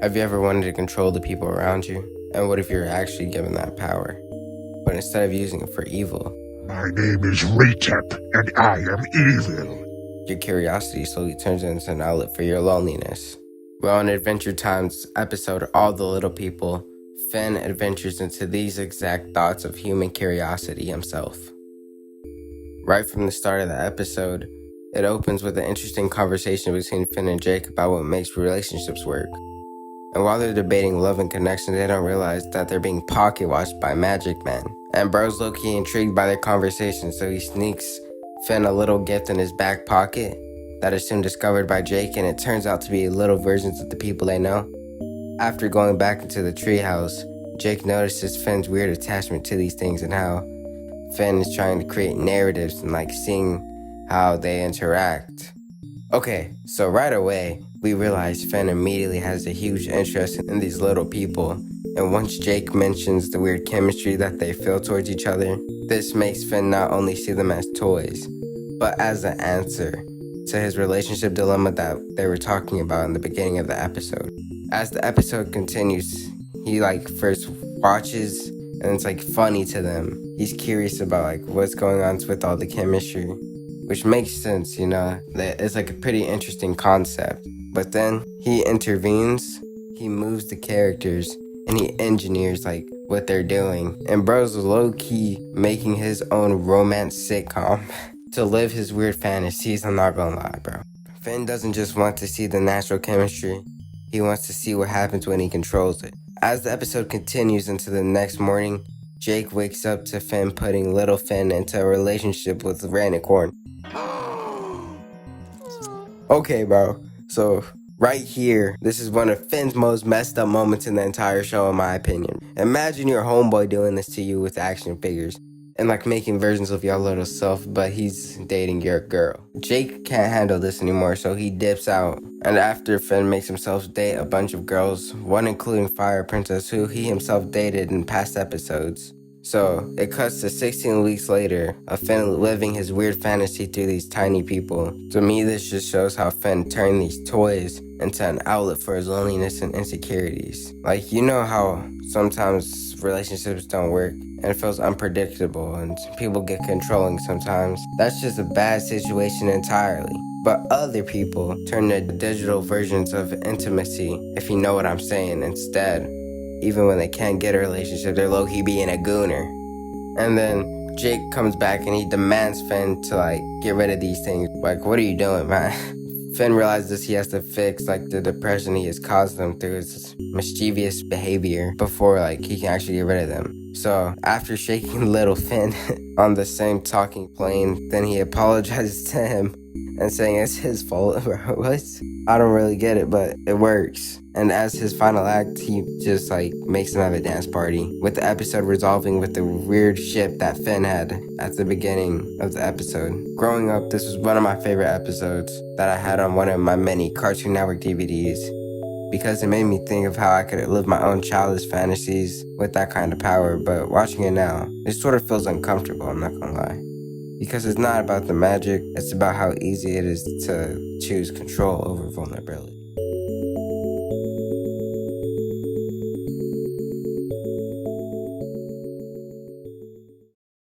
Have you ever wanted to control the people around you? And what if you're actually given that power, but instead of using it for evil, My name is Retep, and I am evil. your curiosity slowly turns into an outlet for your loneliness? Well, in Adventure Time's episode, All the Little People, Finn adventures into these exact thoughts of human curiosity himself. Right from the start of the episode, it opens with an interesting conversation between Finn and Jake about what makes relationships work. And while they're debating love and connection, they don't realize that they're being pocket watched by magic men. And bro's low-key intrigued by their conversation, so he sneaks Finn a little gift in his back pocket that is soon discovered by Jake, and it turns out to be little versions of the people they know. After going back into the treehouse, Jake notices Finn's weird attachment to these things and how Finn is trying to create narratives and seeing how they interact. Okay, so right away, we realize Finn immediately has a huge interest in these little people, and once Jake mentions the weird chemistry that they feel towards each other, this makes Finn not only see them as toys, but as an answer to his relationship dilemma that they were talking about in the beginning of the episode. As the episode continues, he first watches and it's funny to them. He's curious about what's going on with all the chemistry, which makes sense, that it's a pretty interesting concept. But then he intervenes, he moves the characters, and he engineers what they're doing. And bro's low-key making his own romance sitcom to live his weird fantasies. I'm not gonna lie, bro. Finn doesn't just want to see the natural chemistry, he wants to see what happens when he controls it. As the episode continues into the next morning, Jake wakes up to Finn putting little Finn into a relationship with Ranicorn. Okay, bro. So, right here, this is one of Finn's most messed up moments in the entire show, in my opinion. Imagine your homeboy doing this to you with action figures and making versions of your little self, but he's dating your girl. Jake can't handle this anymore, so he dips out. And after Finn makes himself date a bunch of girls, one including Fire Princess, who he himself dated in past episodes. So, it cuts to 16 weeks later of Finn living his weird fantasy through these tiny people. To me, this just shows how Finn turned these toys into an outlet for his loneliness and insecurities. You know how sometimes relationships don't work and it feels unpredictable and people get controlling sometimes. That's just a bad situation entirely. But other people turn to digital versions of intimacy, if you know what I'm saying, instead. Even when they can't get a relationship, they're low-key being a gooner. And then Jake comes back and he demands Finn to get rid of these things. What are you doing, man? Finn realizes he has to fix the depression he has caused them through his mischievous behavior before he can actually get rid of them. So after shaking little Finn on the same talking plane, then he apologizes to him and saying it's his fault. What? I don't really get it, but it works. And as his final act, he just makes them have a dance party, with the episode resolving with the weird ship that Finn had at the beginning of the episode. Growing up, this was one of my favorite episodes that I had on one of my many Cartoon Network DVDs, because it made me think of how I could live my own childish fantasies with that kind of power. But watching it now, it sort of feels uncomfortable, I'm not gonna lie. Because it's not about the magic, it's about how easy it is to choose control over vulnerability.